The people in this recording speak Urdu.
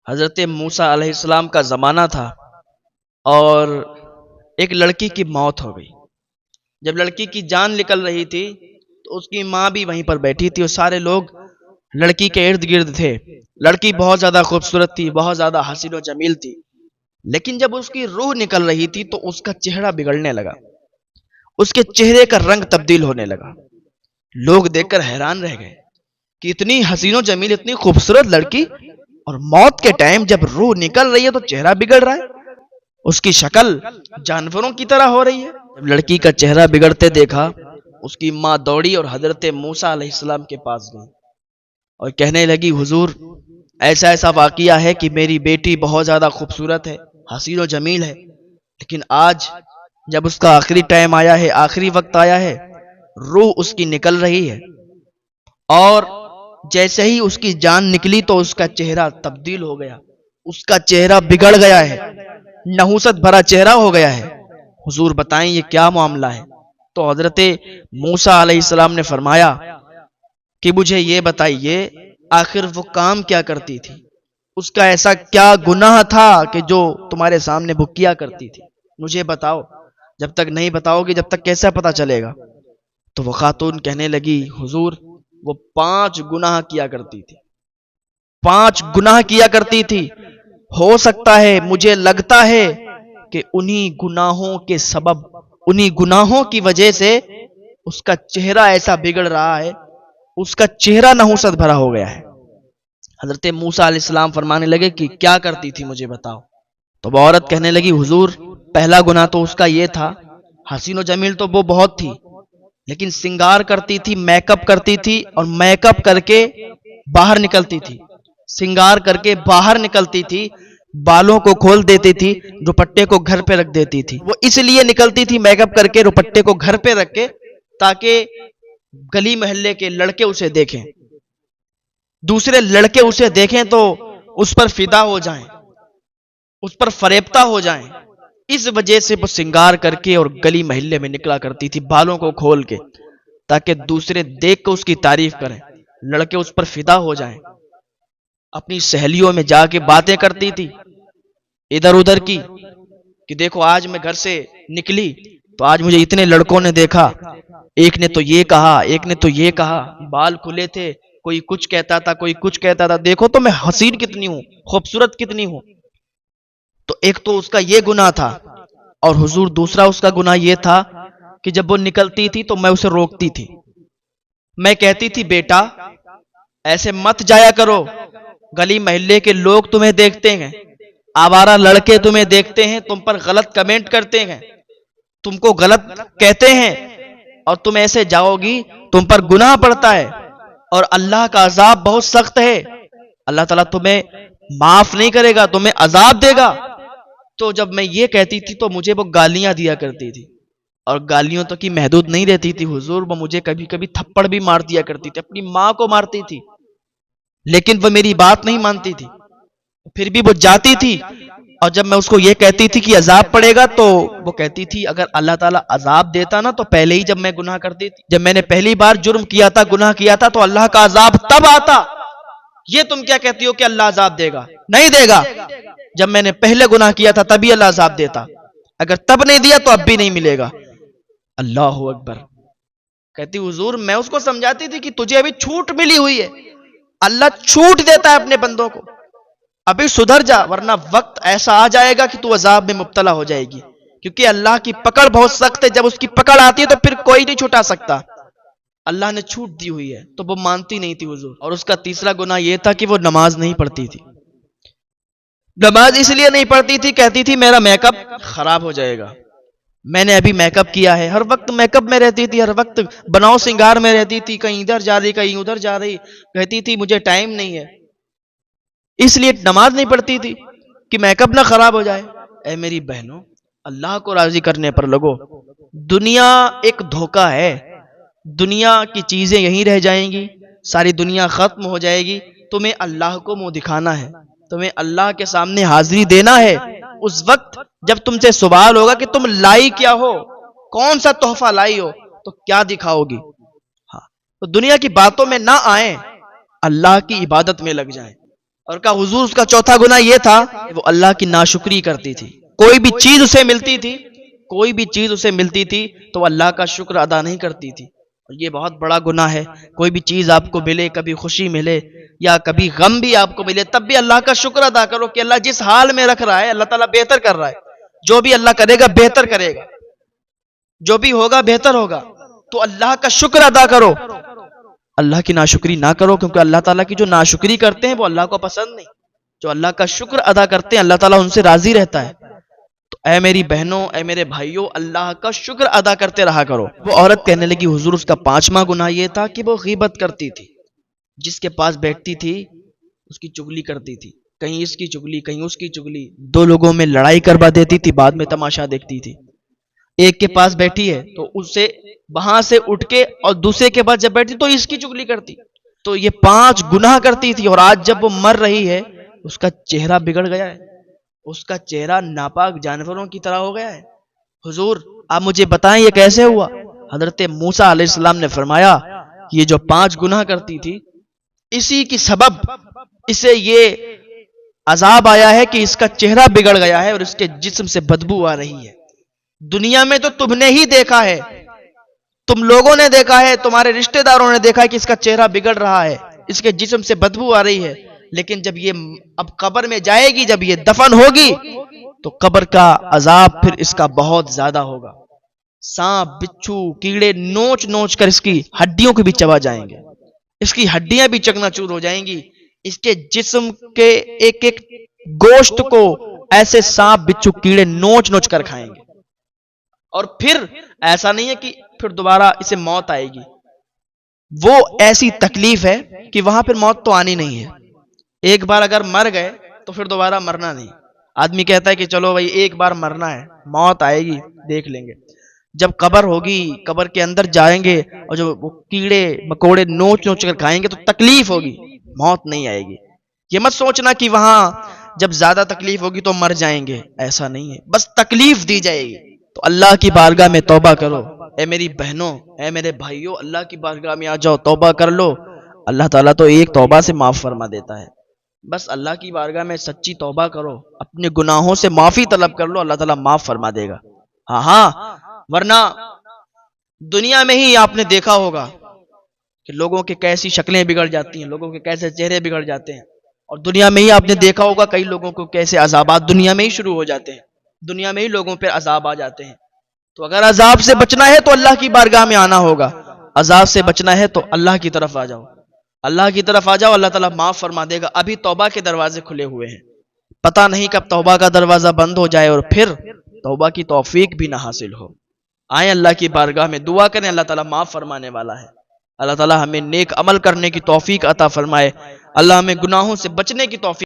حضرت موسیٰ علیہ السلام کا زمانہ تھا اور ایک لڑکی کی موت ہو گئی۔ جب لڑکی کی جان نکل رہی تھی تو اس کی ماں بھی وہیں پر بیٹھی تھی اور سارے لوگ لڑکی کے ارد گرد تھے۔ لڑکی بہت زیادہ خوبصورت تھی، بہت زیادہ حسین و جمیل تھی، لیکن جب اس کی روح نکل رہی تھی تو اس کا چہرہ بگڑنے لگا، اس کے چہرے کا رنگ تبدیل ہونے لگا۔ لوگ دیکھ کر حیران رہ گئے کہ اتنی حسین و جمیل، اتنی خوبصورت لڑکی، اور موت کے ٹائم جب روح نکل رہی ہے تو چہرہ بگڑ رہا ہے، اس کی شکل جانوروں کی طرح ہو رہی ہے۔ جب لڑکی کا چہرہ بگڑتے دیکھا، اس کی ماں دوڑی اور حضرت موسیٰ علیہ السلام کے پاس گئی اور کہنے لگی، حضور ایسا ایسا واقعہ ہے کہ میری بیٹی بہت زیادہ خوبصورت ہے، حسین و جمیل ہے، لیکن آج جب اس کا آخری ٹائم آیا ہے، آخری وقت آیا ہے، روح اس کی نکل رہی ہے، اور جیسے ہی اس کی جان نکلی تو اس کا چہرہ تبدیل ہو گیا، اس کا چہرہ بگڑ گیا ہے، نحوست بھرا چہرہ ہو گیا ہے، حضور بتائیں یہ کیا معاملہ ہے؟ تو حضرت موسیٰ علیہ السلام نے فرمایا کہ مجھے یہ بتائیے آخر وہ کام کیا کرتی تھی، اس کا ایسا کیا گناہ تھا کہ جو تمہارے سامنے وہ کیا کرتی تھی، مجھے بتاؤ، جب تک نہیں بتاؤ گے جب تک کیسا پتا چلے گا؟ تو وہ خاتون کہنے لگی، حضور وہ 5 گناہ کیا کرتی تھی، 5 گناہ کیا کرتی تھی، ہو سکتا ہے، مجھے لگتا ہے کہ انہی گناہوں کے سبب، انہی گناہوں کی وجہ سے اس کا چہرہ ایسا بگڑ رہا ہے، اس کا چہرہ نحوست بھرا ہو گیا ہے۔ حضرت موسیٰ علیہ السلام فرمانے لگے کہ کیا کرتی تھی مجھے بتاؤ؟ تو وہ عورت کہنے لگی، حضور پہلا گناہ تو اس کا یہ تھا، حسین و جمیل تو وہ بہت تھی، لیکن سنگار کرتی تھی، میک اپ کرتی تھی، اور میک اپ کر کے باہر نکلتی تھی، سنگار کر کے باہر نکلتی تھی، بالوں کو کھول دیتی تھی، دوپٹے کو گھر پہ رکھ دیتی تھی۔ وہ اس لیے نکلتی تھی میک اپ کر کے، دوپٹے کو گھر پہ رکھ کے، تاکہ گلی محلے کے لڑکے اسے دیکھیں، دوسرے لڑکے اسے دیکھیں تو اس پر فدا ہو جائیں، اس پر فریبتہ ہو جائیں۔ اس وجہ سے وہ سنگار کر کے اور گلی محلے میں نکلا کرتی تھی بالوں کو کھول کے، تاکہ دوسرے دیکھ کر اس کی تعریف کریں، لڑکے اس پر فدا ہو جائیں۔ اپنی سہیلیوں میں جا کے باتیں کرتی تھی ادھر ادھر کی کہ دیکھو آج میں گھر سے نکلی تو آج مجھے اتنے لڑکوں نے دیکھا، ایک نے تو یہ کہا، ایک نے تو یہ کہا، بال کھلے تھے، کوئی کچھ کہتا تھا، کوئی کچھ کہتا تھا، دیکھو تو میں حسین کتنی ہوں، خوبصورت کتنی ہوں۔ تو ایک تو اس کا یہ گناہ تھا، اور حضور دوسرا اس کا گناہ یہ تھا کہ جب وہ نکلتی تھی تو میں اسے روکتی تھی، میں کہتی تھی بیٹا ایسے مت جایا کرو، گلی محلے کے لوگ تمہیں دیکھتے ہیں، آوارہ لڑکے تمہیں دیکھتے ہیں، تم پر غلط کمنٹ کرتے ہیں، تم کو غلط کہتے ہیں، اور تم ایسے جاؤ گی تم پر گناہ پڑتا ہے، اور اللہ کا عذاب بہت سخت ہے، اللہ تعالیٰ تمہیں معاف نہیں کرے گا، تمہیں عذاب دے گا۔ تو جب میں یہ کہتی تھی تو مجھے وہ گالیاں دیا کرتی تھی، اور گالیوں تک ہی محدود نہیں رہتی تھی حضور، وہ مجھے کبھی کبھی تھپڑ بھی مار دیا کرتی تھی، اپنی ماں کو مارتی تھی، لیکن وہ میری بات نہیں مانتی تھی، پھر بھی وہ جاتی تھی، اور جب میں اس کو یہ کہتی تھی کہ عذاب پڑے گا تو وہ کہتی تھی اگر اللہ تعالیٰ عذاب دیتا نا تو پہلے ہی جب میں گناہ کرتی تھی، جب میں نے پہلی بار جرم کیا تھا، گناہ کیا تھا، تو اللہ کا عذاب تب آتا، یہ تم کیا کہتی ہو کہ اللہ عذاب دے گا؟ نہیں دے گا، جب میں نے پہلے گناہ کیا تھا تبھی اللہ عذاب دیتا، اگر تب نہیں دیا تو اب بھی نہیں ملے گا۔ اللہ اکبر۔ کہتی حضور میں اس کو سمجھاتی تھی کہ تجھے ابھی چھوٹ ملی ہوئی ہے، اللہ چھوٹ دیتا ہے اپنے بندوں کو، ابھی سدھر جا ورنہ وقت ایسا آ جائے گا کہ تو عذاب میں مبتلا ہو جائے گی، کیونکہ اللہ کی پکڑ بہت سخت ہے، جب اس کی پکڑ آتی ہے تو پھر کوئی نہیں چھٹا سکتا، اللہ نے چھوٹ دی ہوئی ہے۔ تو وہ مانتی نہیں تھی حضور۔ اور اس کا تیسرا گناہ یہ تھا کہ وہ نماز نہیں پڑھتی تھی، نماز اس لیے نہیں پڑھتی تھی، کہتی تھی میرا میک اپ خراب ہو جائے گا، میں نے ابھی میک اپ کیا ہے، ہر وقت میک اپ میں رہتی تھی، ہر وقت بناؤ سنگار میں رہتی تھی، کہیں ادھر جا رہی کہیں ادھر جا رہی، کہتی تھی مجھے ٹائم نہیں ہے، اس لیے نماز نہیں پڑھتی تھی کہ میک اپ نہ خراب ہو جائے۔ اے میری بہنوں، اللہ کو راضی کرنے پر لگو، دنیا ایک دھوکہ ہے، دنیا کی چیزیں یہیں رہ جائیں گی، ساری دنیا ختم ہو جائے گی، تمہیں اللہ کو منہ دکھانا ہے، تمہیں اللہ کے سامنے حاضری دینا ہے، اس وقت جب تم سے سوال ہوگا کہ تم لائی کیا ہو، کون سا تحفہ لائی ہو، تو کیا دکھاؤ گی؟ تو دنیا کی باتوں میں نہ آئیں، اللہ کی عبادت میں لگ جائیں، اور کہا حضور اس کا چوتھا گناہ یہ تھا کہ وہ اللہ کی ناشکری کرتی تھی. کوئی بھی چیز اسے ملتی تھی تو وہ اللہ کا شکر ادا نہیں کرتی تھی. اور یہ بہت بڑا گناہ ہے. کوئی بھی چیز آپ کو ملے، کبھی خوشی ملے یا کبھی غم بھی آپ کو ملے، تب بھی اللہ کا شکر ادا کرو کہ اللہ جس حال میں رکھ رہا ہے اللہ تعالیٰ بہتر کر رہا ہے. جو بھی اللہ کرے گا بہتر کرے گا، جو بھی ہوگا بہتر ہوگا. تو اللہ کا شکر ادا کرو، اللہ کی ناشکری نہ کرو، کیونکہ اللہ تعالیٰ کی جو ناشکری کرتے ہیں وہ اللہ کو پسند نہیں. جو اللہ کا شکر ادا کرتے ہیں اللہ تعالیٰ ان سے راضی رہتا ہے. تو اے میری بہنوں، اے میرے بھائیوں، اللہ کا شکر ادا کرتے رہا کرو. وہ عورت کہنے لگی حضور اس کا 5واں گناہ یہ تھا کہ وہ غیبت کرتی تھی. جس کے پاس بیٹھتی تھی اس کی چگلی کرتی تھی، کہیں اس کی چگلی کہیں اس کی چگلی، دو لوگوں میں لڑائی کروا دیتی تھی، بعد میں تماشا دیکھتی تھی. ایک کے پاس بیٹھی ہے تو اسے وہاں سے اٹھ کے اور دوسرے کے پاس جب بیٹھتی تو اس کی چگلی کرتی. تو یہ 5 گناہ کرتی تھی، اور آج جب وہ مر رہی ہے اس کا چہرہ بگڑ گیا ہے، اس کا چہرہ ناپاک جانوروں کی طرح ہو گیا ہے. حضور آپ مجھے بتائیں یہ کیسے ہوا؟ حضرت موسیٰ علیہ السلام نے فرمایا کہ یہ جو 5 گناہ کرتی تھی اسی کی سبب اسے یہ عذاب آیا ہے کہ اس کا چہرہ بگڑ گیا ہے اور اس کے جسم سے بدبو آ رہی ہے. دنیا میں تو تم نے ہی دیکھا ہے، تم لوگوں نے دیکھا ہے، تمہارے رشتہ داروں نے دیکھا ہے کہ اس کا چہرہ بگڑ رہا ہے، اس کے جسم سے بدبو آ رہی ہے. لیکن جب یہ اب قبر میں جائے گی، جب یہ دفن ہوگی تو قبر کا عذاب پھر اس کا بہت زیادہ ہوگا. سانپ، بچھو، کیڑے نوچ نوچ کر اس کی ہڈیوں کو بھی چبا جائیں گے، اس کی ہڈیاں بھی چکنا چور ہو جائیں گی. اس کے جسم کے ایک ایک گوشت کو ایسے سانپ، بچھو، کیڑے نوچ نوچ کر کھائیں گے. اور پھر ایسا نہیں ہے کہ پھر دوبارہ اسے موت آئے گی، وہ ایسی تکلیف ہے کہ وہاں پھر موت تو آنی نہیں ہے. ایک بار اگر مر گئے تو پھر دوبارہ مرنا نہیں. آدمی کہتا ہے کہ چلو بھائی ایک بار مرنا ہے، موت آئے گی دیکھ لیں گے. جب قبر ہوگی، قبر کے اندر جائیں گے اور جو وہ کیڑے مکوڑے نوچ نوچ کر کھائیں گے تو تکلیف ہوگی، موت نہیں آئے گی. یہ مت سوچنا کہ وہاں جب زیادہ تکلیف ہوگی تو مر جائیں گے، ایسا نہیں ہے، بس تکلیف دی جائے گی. تو اللہ کی بارگاہ میں توبہ کرو. اے میری بہنوں، اے میرے بھائیوں، اللہ کی بارگاہ میں آ جاؤ، توبہ کر لو. اللہ تعالیٰ تو ایک توبہ سے معاف فرما دیتا ہے. بس اللہ کی بارگاہ میں سچی توبہ کرو، اپنے گناہوں سے معافی طلب کر لو، اللہ تعالیٰ معاف فرما دے گا. ہاں ورنہ دنیا میں ہی آپ نے دیکھا ہوگا کہ لوگوں کے کیسی شکلیں بگڑ جاتی ہیں، لوگوں کے کیسے چہرے بگڑ جاتے ہیں. اور دنیا میں ہی آپ نے دیکھا ہوگا کئی لوگوں کو کیسے عذابات دنیا میں ہی شروع ہو جاتے ہیں، دنیا میں ہی لوگوں پہ عذاب آ جاتے ہیں. تو اگر عذاب سے بچنا ہے تو اللہ کی بارگاہ میں آنا ہوگا، عذاب سے بچنا ہے تو اللہ کی طرف آ جاؤ، اللہ کی طرف آ جاؤ، اللہ تعالیٰ معاف فرما دے گا. ابھی توبہ کے دروازے کھلے ہوئے ہیں، پتہ نہیں کب توبہ کا دروازہ بند ہو جائے اور پھر توبہ کی توفیق بھی نہ حاصل ہو. آئیں اللہ کی بارگاہ میں دعا کریں، اللہ تعالیٰ معاف فرمانے والا ہے. اللہ تعالیٰ ہمیں نیک عمل کرنے کی توفیق عطا فرمائے، اللہ ہمیں گناہوں سے بچنے کی توفیق